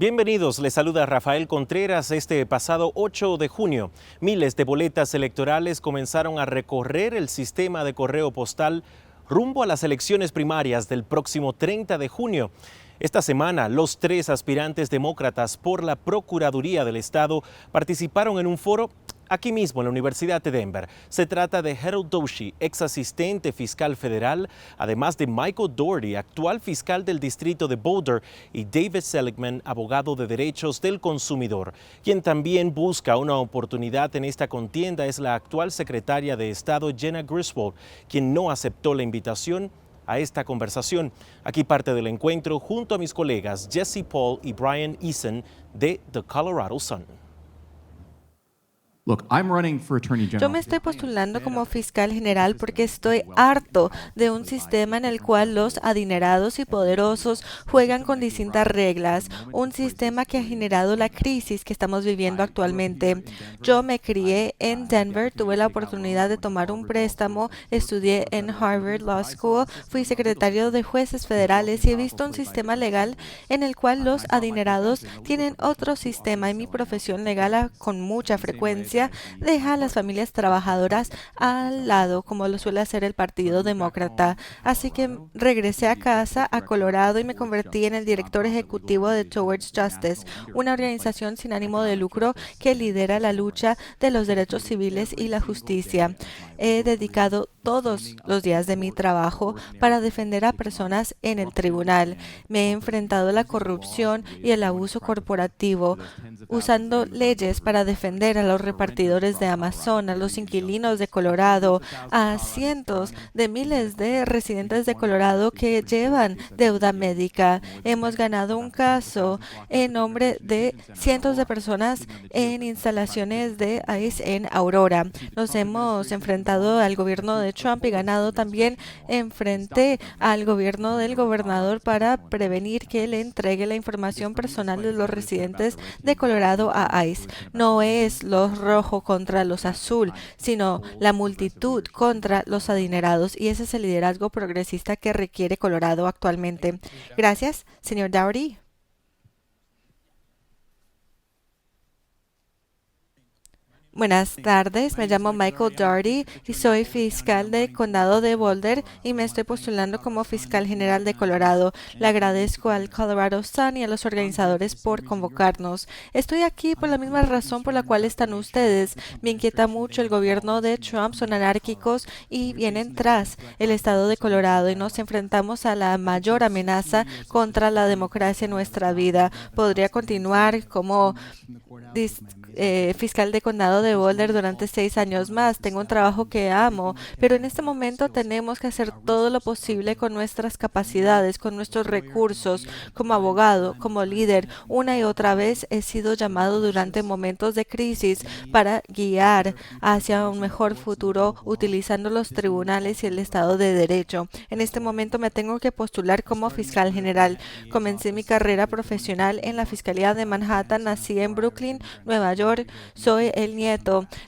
Bienvenidos, les saluda Rafael Contreras. Este pasado 8 de junio, miles de boletas electorales comenzaron a recorrer el sistema de correo postal rumbo a las elecciones primarias del próximo 30 de junio. Esta semana, los 3 aspirantes demócratas por la Procuraduría del Estado participaron en un foro aquí mismo en la Universidad de Denver. Se trata de Harold Doshi, ex asistente fiscal federal, además de Michael Doherty, actual fiscal del distrito de Boulder, y David Seligman, abogado de derechos del consumidor. Quien también busca una oportunidad en esta contienda es la actual secretaria de Estado, Jena Griswold, quien no aceptó la invitación a esta conversación. Aquí parte del encuentro junto a mis colegas Jesse Paul y Brian Eason de The Colorado Sun. Yo me estoy postulando como fiscal general porque estoy harto de un sistema en el cual los adinerados y poderosos juegan con distintas reglas, un sistema que ha generado la crisis que estamos viviendo actualmente. Yo me crié en Denver, tuve la oportunidad de tomar un préstamo, estudié en Harvard Law School, fui secretario de jueces federales y he visto un sistema legal en el cual los adinerados tienen otro sistema y mi profesión legal con mucha frecuencia deja a las familias trabajadoras al lado, como lo suele hacer el Partido Demócrata. Así que regresé a casa, a Colorado, y me convertí en el director ejecutivo de Towards Justice, una organización sin ánimo de lucro que lidera la lucha de los derechos civiles y la justicia. He dedicado todos los días de mi trabajo para defender a personas en el tribunal. Me he enfrentado a la corrupción y el abuso corporativo, usando leyes para defender a los repartidores de Amazon, a los inquilinos de Colorado, a cientos de miles de residentes de Colorado que llevan deuda médica. Hemos ganado un caso en nombre de cientos de personas en instalaciones de ICE en Aurora. Nos hemos enfrentado al gobierno de Trump y ganado también enfrente al gobierno del gobernador para prevenir que le entregue la información personal de los residentes de Colorado a ICE. No es los rojos contra los azul, sino la multitud contra los adinerados, y ese es el liderazgo progresista que requiere Colorado actualmente. Gracias, señor Doherty. Buenas tardes, me llamo Michael Doherty y soy fiscal del condado de Boulder y me estoy postulando como fiscal general de Colorado. Le agradezco al Colorado Sun y a los organizadores por convocarnos. Estoy aquí por la misma razón por la cual están ustedes. Me inquieta mucho el gobierno de Trump, son anárquicos y vienen tras el estado de Colorado y nos enfrentamos a la mayor amenaza contra la democracia en nuestra vida. Podría continuar como fiscal de condado de Boulder durante 6 años más. Tengo un trabajo que amo, pero en este momento tenemos que hacer todo lo posible con nuestras capacidades, con nuestros recursos. Como abogado, como líder, una y otra vez he sido llamado durante momentos de crisis para guiar hacia un mejor futuro utilizando los tribunales y el Estado de Derecho. En este momento me tengo que postular como fiscal general. Comencé mi carrera profesional en la Fiscalía de Manhattan, nací en Brooklyn, Nueva York. Soy el nieto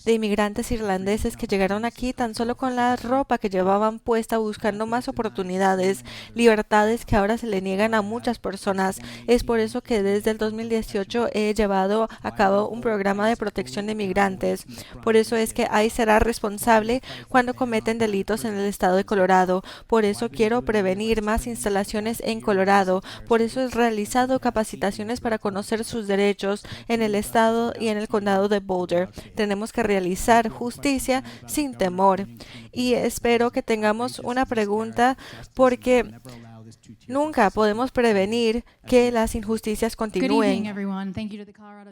de inmigrantes irlandeses que llegaron aquí tan solo con la ropa que llevaban puesta buscando más oportunidades, libertades que ahora se le niegan a muchas personas. Es por eso que desde el 2018 he llevado a cabo un programa de protección de migrantes. Por eso es que ICE será responsable cuando cometen delitos en el estado de Colorado. Por eso quiero prevenir más instalaciones en Colorado. Por eso he realizado capacitaciones para conocer sus derechos en el estado y en el condado de Boulder. Tenemos que realizar justicia sin temor. Y espero que tengamos una pregunta porque nunca podemos prevenir que las injusticias continúen.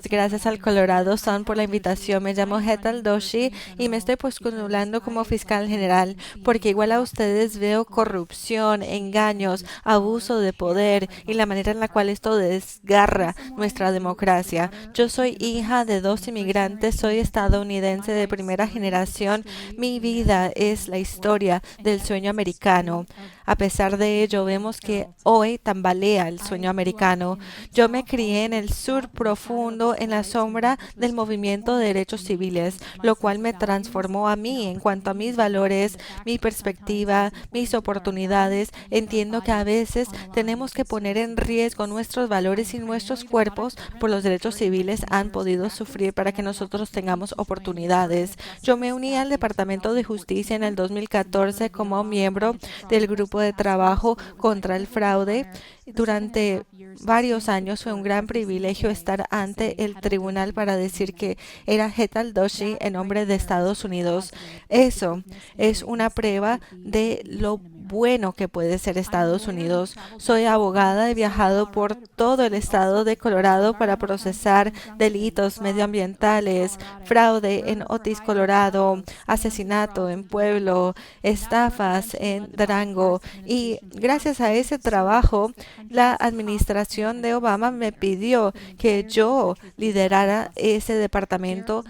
Gracias al Colorado Sun por la invitación. Me llamo Harold Doshi y me estoy postulando como fiscal general porque igual a ustedes veo corrupción, engaños, abuso de poder y la manera en la cual esto desgarra nuestra democracia. Yo soy hija de 2 inmigrantes, soy estadounidense de primera generación. Mi vida es la historia del sueño americano. A pesar de ello, vemos que que hoy tambalea el sueño americano. Yo me crié en el sur profundo, en la sombra del movimiento de derechos civiles, lo cual me transformó a mí en cuanto a mis valores, mi perspectiva, mis oportunidades. Entiendo que a veces tenemos que poner en riesgo nuestros valores y nuestros cuerpos por los derechos civiles han podido sufrir para que nosotros tengamos oportunidades. Yo me uní al Departamento de Justicia en el 2014 como miembro del grupo de trabajo contra el fraude. Durante varios años fue un gran privilegio estar ante el tribunal para decir que era Hetal Doshi en nombre de Estados Unidos. Eso es una prueba de lo bueno que puede ser Estados Unidos. Soy abogada, he viajado por todo el estado de Colorado para procesar delitos medioambientales, fraude en Otis, Colorado, asesinato en Pueblo, estafas en Durango. Y gracias a ese trabajo, la administración de Obama me pidió que yo liderara ese departamento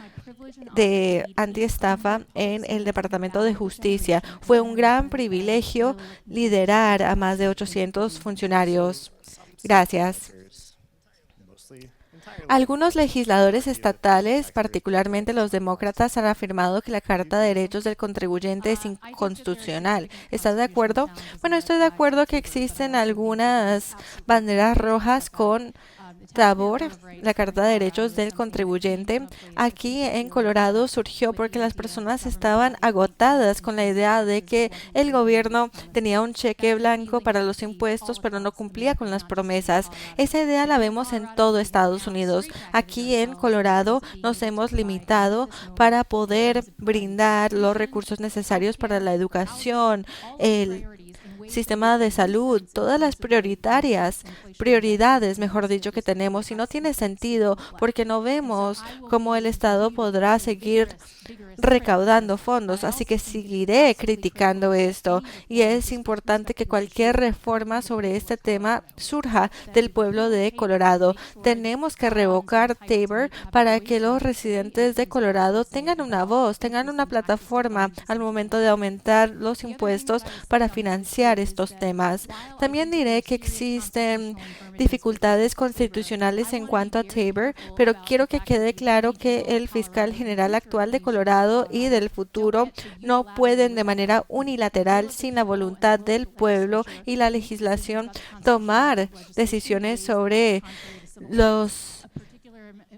de antiestafa en el Departamento de Justicia. Fue un gran privilegio liderar a más de 800 funcionarios. Gracias. Algunos legisladores estatales, particularmente los demócratas, han afirmado que la Carta de Derechos del Contribuyente es inconstitucional. ¿Estás de acuerdo? Bueno, estoy de acuerdo que existen algunas banderas rojas con Tabor. La Carta de Derechos del Contribuyente aquí en Colorado surgió porque las personas estaban agotadas con la idea de que el gobierno tenía un cheque blanco para los impuestos, pero no cumplía con las promesas. Esa idea la vemos en todo Estados Unidos. Aquí en Colorado nos hemos limitado para poder brindar los recursos necesarios para la educación, el sistema de salud, todas las prioridades, mejor dicho, que tenemos, y no tiene sentido porque no vemos cómo el Estado podrá seguir recaudando fondos, así que seguiré criticando esto y es importante que cualquier reforma sobre este tema surja del pueblo de Colorado. Tenemos que revocar Tabor para que los residentes de Colorado tengan una voz, tengan una plataforma al momento de aumentar los impuestos para financiar estos temas. También diré que existen dificultades constitucionales en cuanto a Tabor, pero quiero que quede claro que el fiscal general actual de Colorado y del futuro no pueden de manera unilateral, sin la voluntad del pueblo y la legislación, tomar decisiones sobre los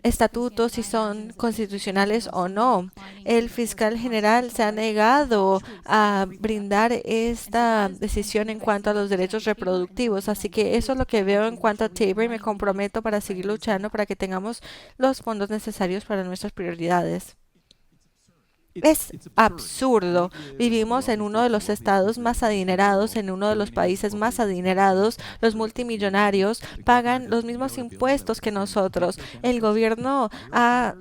estatutos, si son constitucionales o no. El fiscal general se ha negado a brindar esta decisión en cuanto a los derechos reproductivos, así que eso es lo que veo en cuanto a Tabor y me comprometo para seguir luchando para que tengamos los fondos necesarios para nuestras prioridades. Es absurdo. Vivimos en uno de los estados más adinerados, en uno de los países más adinerados. Los multimillonarios pagan los mismos impuestos que nosotros. El gobierno ha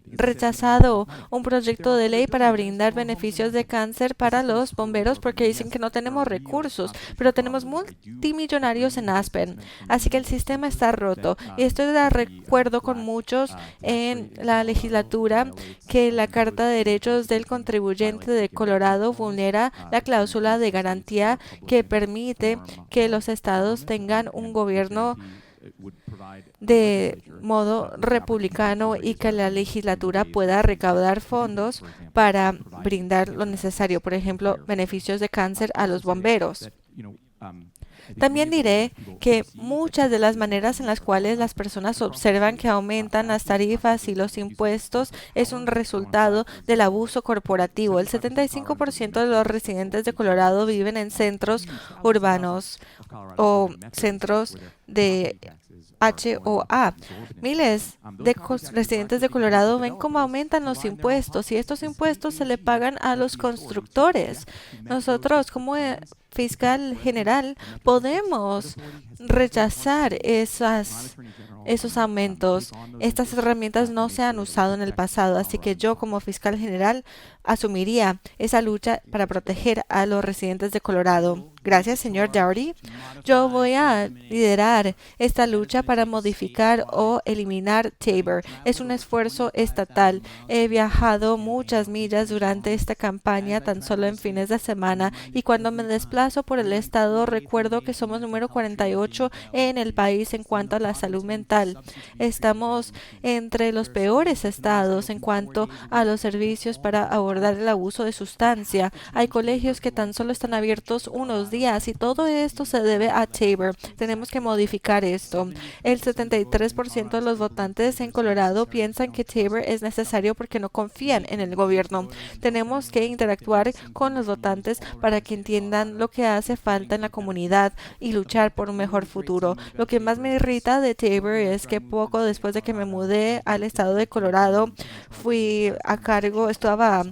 rechazado un proyecto de ley para brindar beneficios de cáncer para los bomberos porque dicen que no tenemos recursos, pero tenemos multimillonarios en Aspen. Así que el sistema está roto. Y estoy de acuerdo con muchos en la legislatura que la Carta de Derechos del Contribuyente de Colorado vulnera la cláusula de garantía que permite que los estados tengan un gobierno de modo republicano y que la legislatura pueda recaudar fondos para brindar lo necesario, por ejemplo, beneficios de cáncer a los bomberos. También diré que muchas de las maneras en las cuales las personas observan que aumentan las tarifas y los impuestos es un resultado del abuso corporativo. El 75% de los residentes de Colorado viven en centros urbanos o centros de HOA. Miles de residentes de Colorado ven cómo aumentan los impuestos y estos impuestos se le pagan a los constructores. Nosotros, como fiscal general, podemos rechazar esos aumentos. Estas herramientas no se han usado en el pasado, así que yo como fiscal general asumiría esa lucha para proteger a los residentes de Colorado. Gracias, señor Dougherty. Yo voy a liderar esta lucha para modificar o eliminar Tabor. Es un esfuerzo estatal. He viajado muchas millas durante esta campaña, tan solo en fines de semana, y cuando me desplazo paso por el estado, recuerdo que somos número 48 en el país en cuanto a la salud mental. Estamos entre los peores estados en cuanto a los servicios para abordar el abuso de sustancia. Hay colegios que tan solo están abiertos unos días y todo esto se debe a Tabor. Tenemos que modificar esto. El 73% de los votantes en Colorado piensan que Tabor es necesario porque no confían en el gobierno. Tenemos que interactuar con los votantes para que entiendan lo que hace falta en la comunidad y luchar por un mejor futuro. Lo que más me irrita de Tabor es que poco después de que me mudé al estado de Colorado, estaba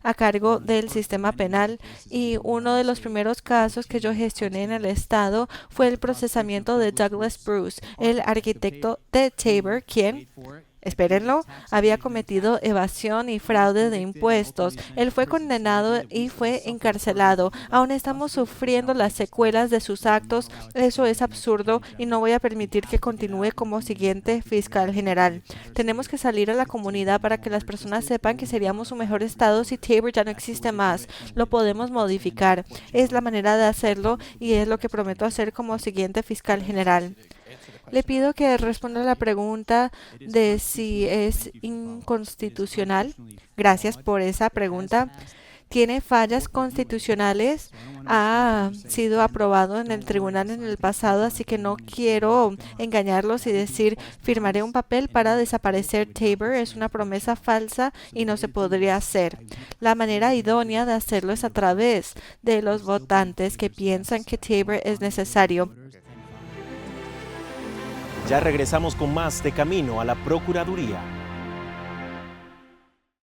a cargo del sistema penal y uno de los primeros casos que yo gestioné en el estado fue el procesamiento de Douglas Bruce, el arquitecto de Tabor, quien, espérenlo, había cometido evasión y fraude de impuestos. Él fue condenado y fue encarcelado. Aún estamos sufriendo las secuelas de sus actos. Eso es absurdo y no voy a permitir que continúe como siguiente fiscal general. Tenemos que salir a la comunidad para que las personas sepan que seríamos un mejor estado si Tabor ya no existe más. Lo podemos modificar. Es la manera de hacerlo y es lo que prometo hacer como siguiente fiscal general. Le pido que responda a la pregunta de si es inconstitucional. Gracias por esa pregunta. Tiene fallas constitucionales. Ha sido aprobado en el tribunal en el pasado, así que no quiero engañarlos y decir firmaré un papel para desaparecer Tabor. Es una promesa falsa y no se podría hacer. La manera idónea de hacerlo es a través de los votantes que piensan que Tabor es necesario. Ya regresamos con más de Camino a la Procuraduría.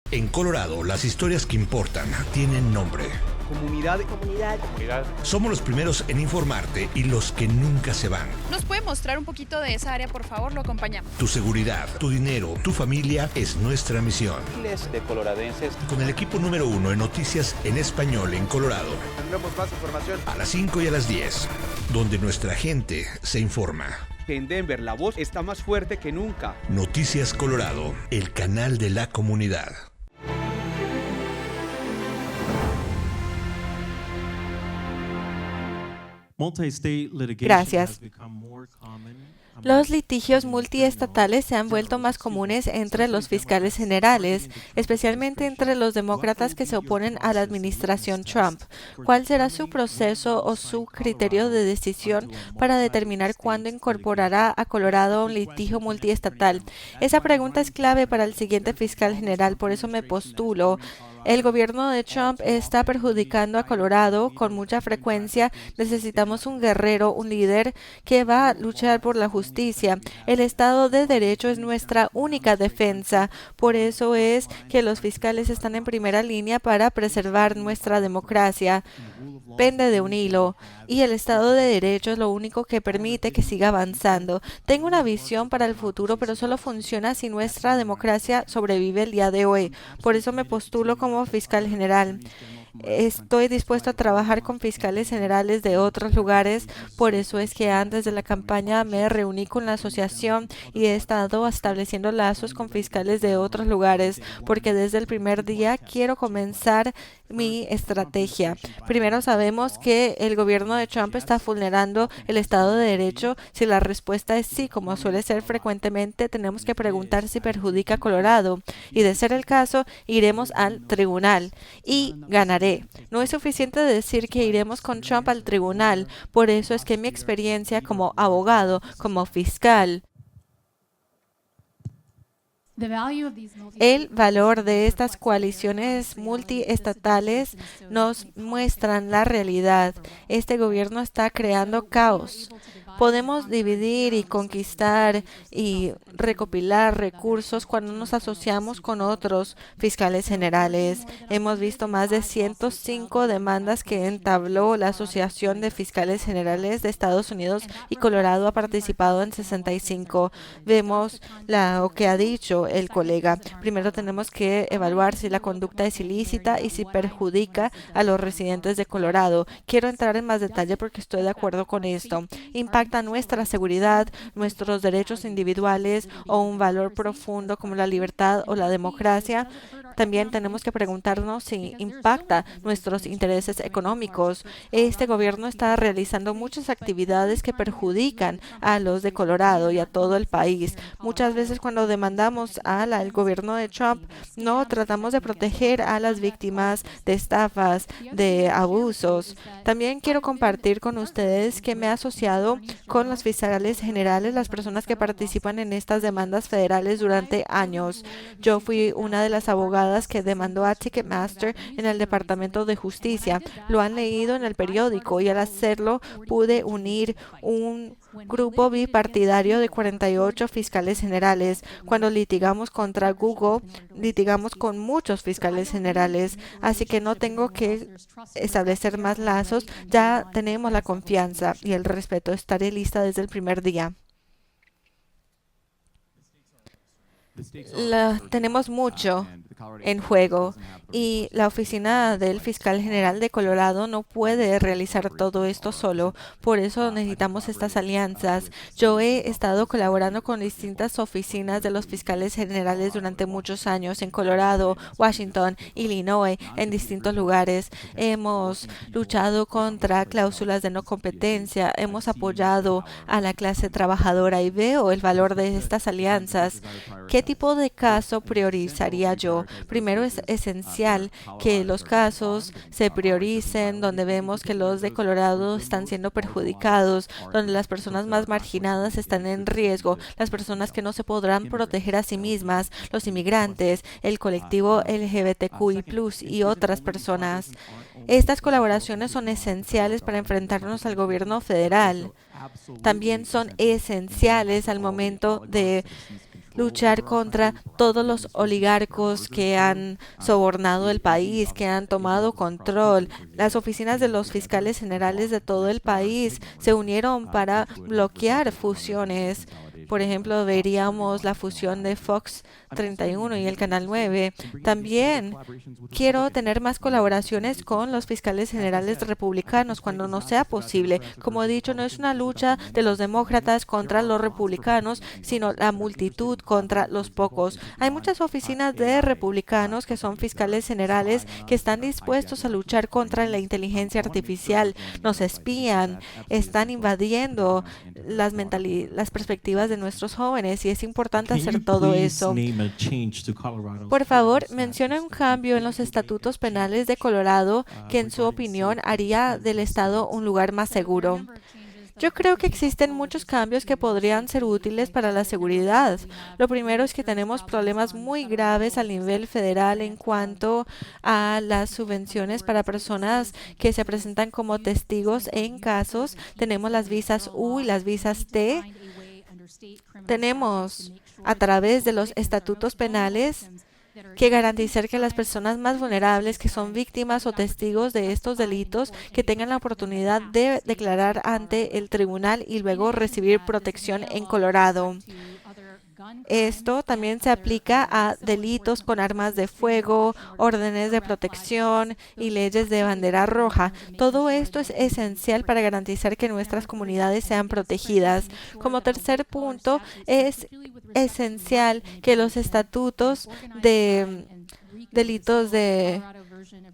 En Colorado, las historias que importan tienen nombre. Comunidad. Somos los primeros en informarte y los que nunca se van. ¿Nos puede mostrar un poquito de esa área, por favor? Lo acompañamos. Tu seguridad, tu dinero, tu familia es nuestra misión. Miles de coloradenses. Con el equipo número 1 en noticias en español en Colorado. Tendremos más información. A las 5 y a las 10, donde nuestra gente se informa. En Denver, la voz está más fuerte que nunca. Noticias Colorado, el canal de la comunidad. Gracias. Los litigios multiestatales se han vuelto más comunes entre los fiscales generales, especialmente entre los demócratas que se oponen a la administración Trump. ¿Cuál será su proceso o su criterio de decisión para determinar cuándo incorporará a Colorado a un litigio multiestatal? Esa pregunta es clave para el siguiente fiscal general, por eso me postulo. El gobierno de Trump está perjudicando a Colorado con mucha frecuencia. Necesitamos un guerrero, un líder que va a luchar por la justicia. El Estado de Derecho es nuestra única defensa. Por eso es que los fiscales están en primera línea para preservar nuestra democracia. Pende de un hilo y el Estado de Derecho es lo único que permite que siga avanzando. Tengo una visión para el futuro, pero solo funciona si nuestra democracia sobrevive el día de hoy. Por eso me postulo como fiscal general. Estoy dispuesto a trabajar con fiscales generales de otros lugares, por eso es que antes de la campaña me reuní con la asociación y he estado estableciendo lazos con fiscales de otros lugares, porque desde el primer día quiero comenzar mi estrategia. Primero sabemos que el gobierno de Trump está vulnerando el Estado de Derecho. Si la respuesta es sí, como suele ser frecuentemente, tenemos que preguntar si perjudica a Colorado y de ser el caso, iremos al tribunal y ganaré. No es suficiente decir que iremos con Trump al tribunal, por eso es que mi experiencia como abogado, como fiscal, el valor de estas coaliciones multiestatales nos muestran la realidad. Este gobierno está creando caos. Podemos dividir y conquistar y recopilar recursos cuando nos asociamos con otros fiscales generales. Hemos visto más de 105 demandas que entabló la Asociación de Fiscales Generales de Estados Unidos y Colorado ha participado en 65. Vemos lo que ha dicho el colega. Primero tenemos que evaluar si la conducta es ilícita y si perjudica a los residentes de Colorado. Quiero entrar en más detalle porque estoy de acuerdo con esto. Impacta impacta nuestra seguridad, nuestros derechos individuales o un valor profundo como la libertad o la democracia. También tenemos que preguntarnos si impacta nuestros intereses económicos. Este gobierno está realizando muchas actividades que perjudican a los de Colorado y a todo el país. Muchas veces cuando demandamos al gobierno de Trump, no tratamos de proteger a las víctimas de estafas, de abusos. También quiero compartir con ustedes que me he asociado con los fiscales generales, las personas que participan en estas demandas federales durante años. Yo fui una de las abogadas que demandó a Ticketmaster en el Departamento de Justicia. Lo han leído en el periódico y al hacerlo pude unir un grupo bipartidario de 48 fiscales generales. Cuando litigamos contra Google, litigamos con muchos fiscales generales, así que no tengo que establecer más lazos. Ya tenemos la confianza y el respeto. Estaré lista desde el primer día. Tenemos mucho en juego y la oficina del fiscal general de Colorado no puede realizar todo esto solo. Por eso necesitamos estas alianzas. Yo he estado colaborando con distintas oficinas de los fiscales generales durante muchos años en Colorado, Washington, Illinois, en distintos lugares. Hemos luchado contra cláusulas de no competencia, hemos apoyado a la clase trabajadora y veo el valor de estas alianzas. ¿Qué tipo de caso priorizaría yo? Primero, es esencial que los casos se prioricen donde vemos que los de Colorado están siendo perjudicados, donde las personas más marginadas están en riesgo, las personas que no se podrán proteger a sí mismas, los inmigrantes, el colectivo LGBTQI+, y otras personas. Estas colaboraciones son esenciales para enfrentarnos al gobierno federal. También son esenciales al momento de luchar contra todos los oligarcos que han sobornado el país, que han tomado control. Las oficinas de los fiscales generales de todo el país se unieron para bloquear fusiones. Por ejemplo, veríamos la fusión de Fox 31 y el Canal 9. También quiero tener más colaboraciones con los fiscales generales republicanos cuando no sea posible. Como he dicho, no es una lucha de los demócratas contra los republicanos, sino la multitud contra los pocos. Hay muchas oficinas de republicanos que son fiscales generales que están dispuestos a luchar contra la inteligencia artificial. Nos espían, están invadiendo las perspectivas de nuestros jóvenes y es importante hacer todo eso. Por favor, mencione un cambio en los estatutos penales de Colorado que en su opinión haría del estado un lugar más seguro. Yo creo que existen muchos cambios que podrían ser útiles para la seguridad. Lo primero es que tenemos problemas muy graves a nivel federal en cuanto a las subvenciones para personas que se presentan como testigos en casos. Tenemos las visas U y las visas T. Tenemos, a través de los estatutos penales, que garantizar que las personas más vulnerables que son víctimas o testigos de estos delitos que tengan la oportunidad de declarar ante el tribunal y luego recibir protección en Colorado. Esto también se aplica a delitos con armas de fuego, órdenes de protección y leyes de bandera roja. Todo esto es esencial para garantizar que nuestras comunidades sean protegidas. Como tercer punto, es esencial que los estatutos de delitos de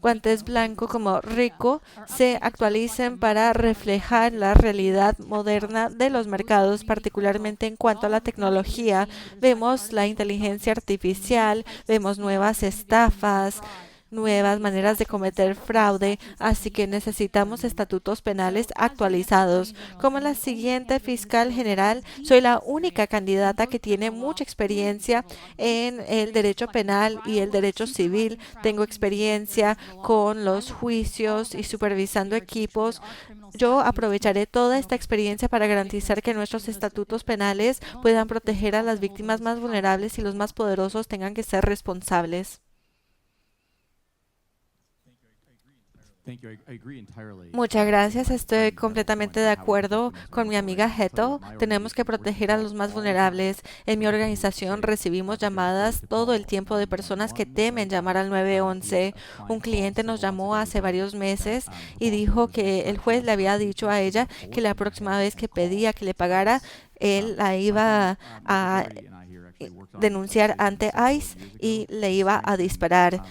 guantes blancos como RICO se actualicen para reflejar la realidad moderna de los mercados, particularmente en cuanto a la tecnología. Vemos la inteligencia artificial, vemos nuevas estafas, nuevas maneras de cometer fraude, así que necesitamos estatutos penales actualizados. Como la siguiente fiscal general, soy la única candidata que tiene mucha experiencia en el derecho penal y el derecho civil. Tengo experiencia con los juicios y supervisando equipos. Yo aprovecharé toda esta experiencia para garantizar que nuestros estatutos penales puedan proteger a las víctimas más vulnerables y los más poderosos tengan que ser responsables. Muchas gracias. Estoy completamente de acuerdo con mi amiga Heto. Tenemos que proteger a los más vulnerables. En mi organización recibimos llamadas todo el tiempo de personas que temen llamar al 911. Un cliente nos llamó hace varios meses y dijo que el juez le había dicho a ella que la próxima vez que pedía que le pagara, él la iba a denunciar ante ICE y le iba a disparar.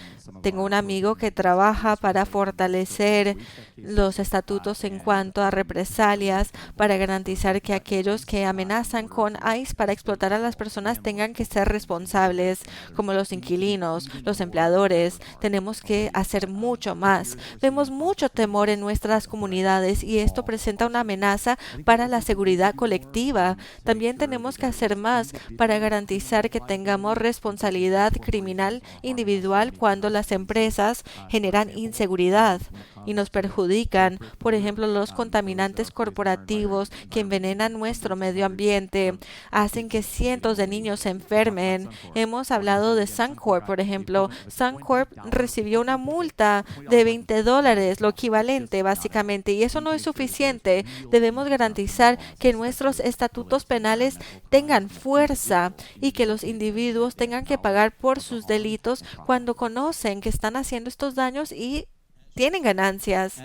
Tengo un amigo que trabaja para fortalecer los estatutos en cuanto a represalias, para garantizar que aquellos que amenazan con ICE para explotar a las personas tengan que ser responsables, como los inquilinos, los empleadores. Tenemos que hacer mucho más. Vemos mucho temor en nuestras comunidades y esto presenta una amenaza para la seguridad colectiva. También tenemos que hacer más para garantizar que tengamos responsabilidad criminal individual cuando las empresas generan inseguridad y nos perjudican. Por ejemplo, los contaminantes corporativos que envenenan nuestro medio ambiente, hacen que cientos de niños se enfermen. Hemos hablado de Suncorp, por ejemplo. Suncorp recibió una multa de $20, lo equivalente básicamente, y eso no es suficiente. Debemos garantizar que nuestros estatutos penales tengan fuerza y que los individuos tengan que pagar por sus delitos cuando conocen que están haciendo estos daños y tienen ganancias.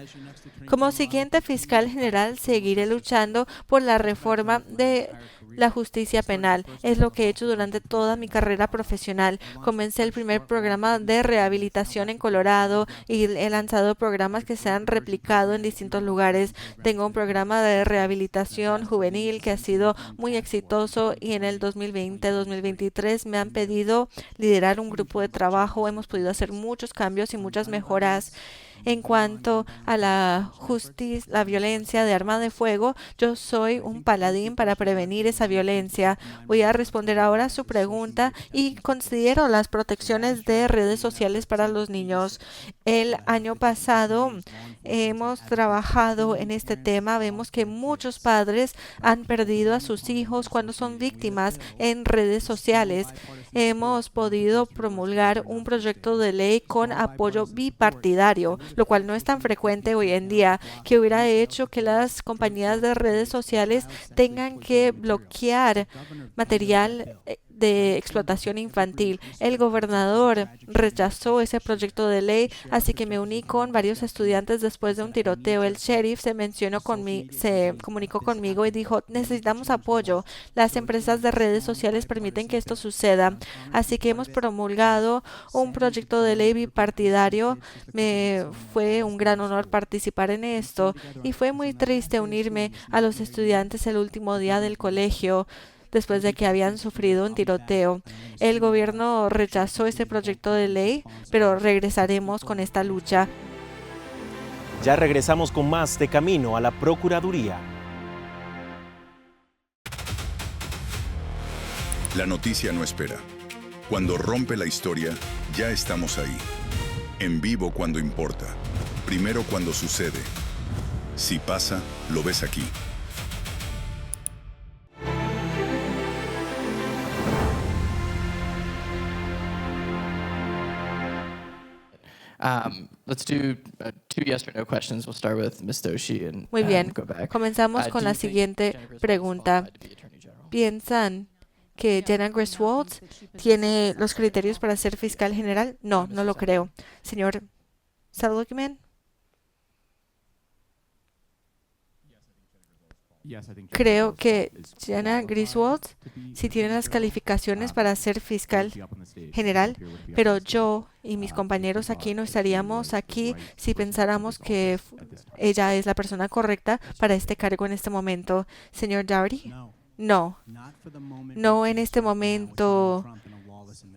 Como siguiente fiscal general, seguiré luchando por la reforma de la justicia penal. Es lo que he hecho durante toda mi carrera profesional. Comencé el primer programa de rehabilitación en Colorado y he lanzado programas que se han replicado en distintos lugares. Tengo un programa de rehabilitación juvenil que ha sido muy exitoso y en el 2020-2023 me han pedido liderar un grupo de trabajo. Hemos podido hacer muchos cambios y muchas mejoras. En cuanto a la justicia, la violencia de arma de fuego, yo soy un paladín para prevenir esa violencia. Voy a responder ahora a su pregunta y considero las protecciones de redes sociales para los niños. El año pasado hemos trabajado en este tema. Vemos que muchos padres han perdido a sus hijos cuando son víctimas en redes sociales. Hemos podido promulgar un proyecto de ley con apoyo bipartidario, lo cual no es tan frecuente hoy en día, que hubiera hecho que las compañías de redes sociales tengan que bloquear material de explotación infantil. El gobernador rechazó ese proyecto de ley, así que me uní con varios estudiantes después de un tiroteo. El sheriff se comunicó conmigo y dijo: necesitamos apoyo. Las empresas de redes sociales permiten que esto suceda. Así que hemos promulgado un proyecto de ley bipartidario. Me fue un gran honor participar en esto y fue muy triste unirme a los estudiantes el último día del colegio, después de que habían sufrido un tiroteo. El gobierno rechazó este proyecto de ley, pero regresaremos con esta lucha. Ya regresamos con más de Camino a la Procuraduría. La noticia no espera. Cuando rompe la historia, ya estamos ahí. En vivo cuando importa. Primero cuando sucede. Si pasa, lo ves aquí. Let's do 2 yes or no questions. We'll start with Ms. Doshi and Muy bien, go back. comenzamos con la siguiente pregunta. ¿Piensan que Jena Griswold tiene los criterios para ser fiscal general? No, no lo creo. Señor Seligman. Creo que Jena Griswold sí tiene las calificaciones para ser fiscal general, pero yo y mis compañeros aquí no estaríamos aquí si pensáramos que ella es la persona correcta para este cargo en este momento. Señor Dougherty, no, no en este momento.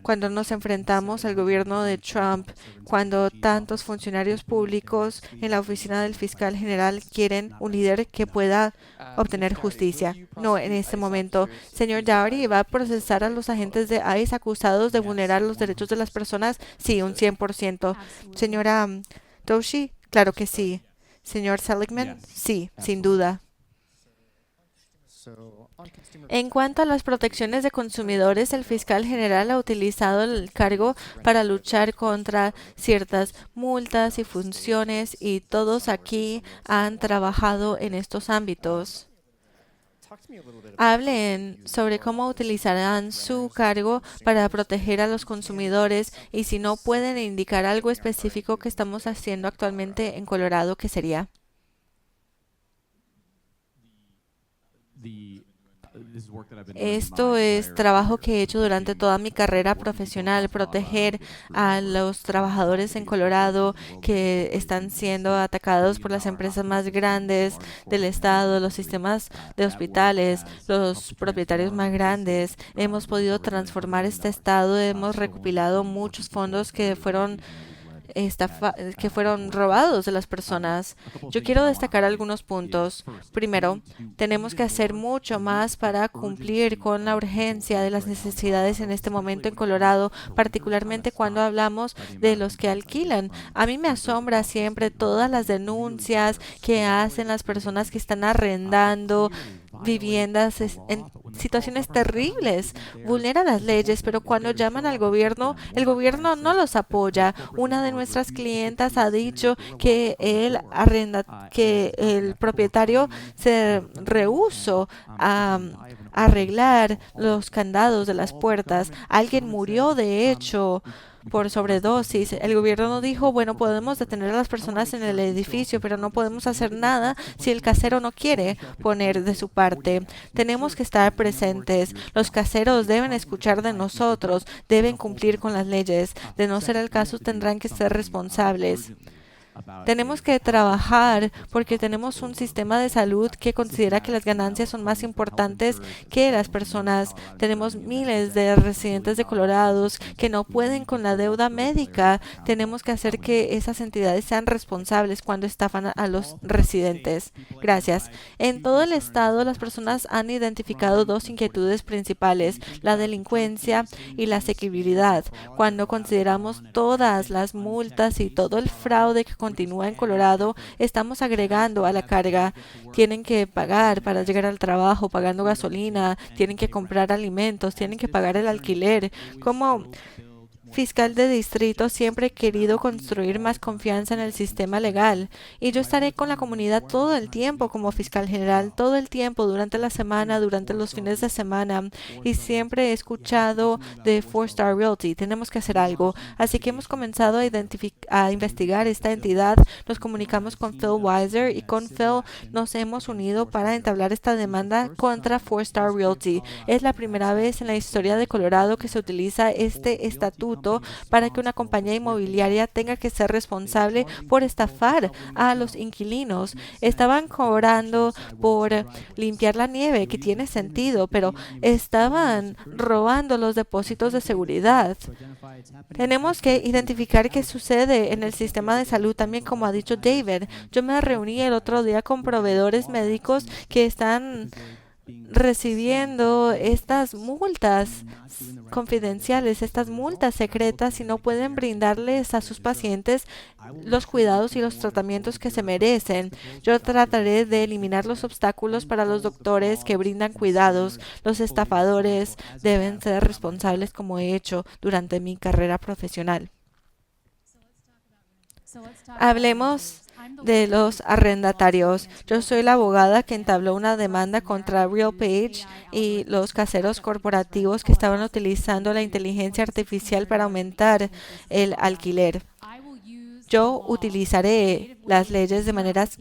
Cuando nos enfrentamos al gobierno de Trump, cuando tantos funcionarios públicos en la oficina del fiscal general quieren un líder que pueda obtener justicia. No, en este momento. Señor Dougherty, ¿va a procesar a los agentes de ICE acusados de vulnerar los derechos de las personas? Sí, un 100%. Señora Doshi, claro que sí. Señor Seligman, sí, sin duda. En cuanto a las protecciones de consumidores, el fiscal general ha utilizado el cargo para luchar contra ciertas multas y funciones, y todos aquí han trabajado en estos ámbitos. Hablen sobre cómo utilizarán su cargo para proteger a los consumidores, y si no pueden indicar algo específico que estamos haciendo actualmente en Colorado, ¿qué sería? Esto es trabajo que he hecho durante toda mi carrera profesional, proteger a los trabajadores en Colorado que están siendo atacados por las empresas más grandes del estado, los sistemas de hospitales, los propietarios más grandes. Hemos podido transformar este estado, hemos recopilado muchos fondos que fueron robados de las personas. Yo quiero destacar algunos puntos. Primero, tenemos que hacer mucho más para cumplir con la urgencia de las necesidades en este momento en Colorado, particularmente cuando hablamos de los que alquilan. A mí me asombra siempre todas las denuncias que hacen las personas que están arrendando viviendas en situaciones terribles, vulneran las leyes, pero cuando llaman al gobierno, el gobierno no los apoya. Una de nuestras clientas ha dicho que el propietario se rehusó a arreglar los candados de las puertas. Alguien murió, de hecho, por sobredosis. El gobierno dijo, bueno, podemos detener a las personas en el edificio, pero no podemos hacer nada si el casero no quiere poner de su parte. Tenemos que estar presentes. Los caseros deben escuchar de nosotros, deben cumplir con las leyes. De no ser el caso, tendrán que ser responsables. Tenemos que trabajar porque tenemos un sistema de salud que considera que las ganancias son más importantes que las personas. Tenemos miles de residentes de Colorado que no pueden con la deuda médica. Tenemos que hacer que esas entidades sean responsables cuando estafan a los residentes. Gracias. En todo el estado, las personas han identificado dos inquietudes principales: la delincuencia y la asequibilidad. Cuando consideramos todas las multas y todo el fraude que continúa en Colorado, estamos agregando a la carga. Tienen que pagar para llegar al trabajo, pagando gasolina, tienen que comprar alimentos, tienen que pagar el alquiler. Como fiscal de distrito, siempre he querido construir más confianza en el sistema legal, y yo estaré con la comunidad todo el tiempo como fiscal general, todo el tiempo, durante la semana, durante los fines de semana, y siempre he escuchado de 4-Star Realty. Tenemos que hacer algo, así que hemos comenzado a investigar esta entidad. Nos comunicamos con Phil Weiser, y con Phil nos hemos unido para entablar esta demanda contra 4-Star Realty. Es la primera vez en la historia de Colorado que se utiliza este estatuto para que una compañía inmobiliaria tenga que ser responsable por estafar a los inquilinos. Estaban cobrando por limpiar la nieve, que tiene sentido, pero estaban robando los depósitos de seguridad. Tenemos que identificar qué sucede en el sistema de salud también, como ha dicho David. Yo me reuní el otro día con proveedores médicos que están recibiendo estas multas confidenciales, estas multas secretas, y no pueden brindarles a sus pacientes los cuidados y los tratamientos que se merecen. Yo trataré de eliminar los obstáculos para los doctores que brindan cuidados. Los estafadores deben ser responsables, como he hecho durante mi carrera profesional. Hablemos de los arrendatarios. Yo soy la abogada que entabló una demanda contra RealPage y los caseros corporativos que estaban utilizando la inteligencia artificial para aumentar el alquiler. Yo utilizaré las leyes de maneras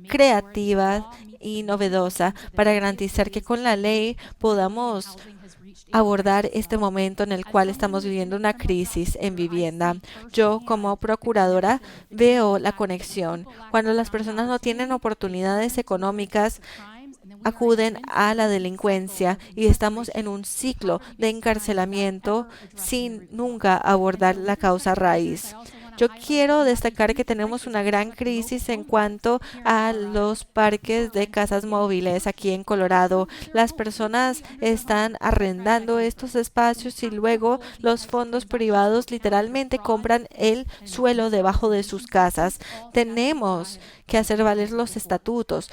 creativas y novedosas para garantizar que con la ley podamos abordar este momento en el cual estamos viviendo una crisis en vivienda. Yo, como procuradora, veo la conexión. Cuando las personas no tienen oportunidades económicas, acuden a la delincuencia, y estamos en un ciclo de encarcelamiento sin nunca abordar la causa raíz. Yo quiero destacar que tenemos una gran crisis en cuanto a los parques de casas móviles aquí en Colorado. Las personas están arrendando estos espacios y luego los fondos privados literalmente compran el suelo debajo de sus casas. Tenemos que hacer valer los estatutos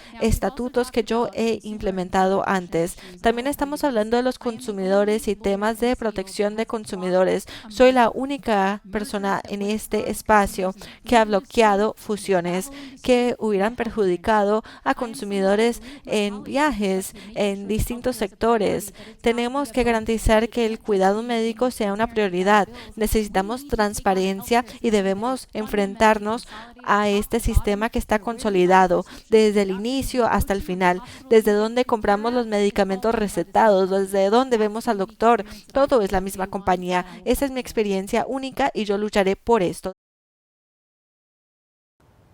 que yo he implementado antes. También estamos hablando de los consumidores y temas de protección de consumidores. Soy la única persona en este espacio que ha bloqueado fusiones que hubieran perjudicado a consumidores en viajes, en distintos sectores. Tenemos que garantizar que el cuidado médico sea una prioridad. Necesitamos transparencia y debemos enfrentarnos a este sistema que está consolidado desde el inicio hasta el final, desde donde compramos los medicamentos recetados, desde donde vemos al doctor, todo es la misma compañía. Esa es mi experiencia única y yo lucharé por esto.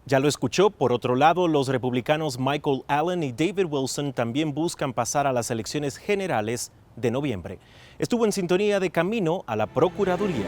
Ya lo escuchó. Por otro lado, los republicanos Michael Allen y David Wilson también buscan pasar a las elecciones generales de noviembre. Estuvo en sintonía de camino a la Procuraduría.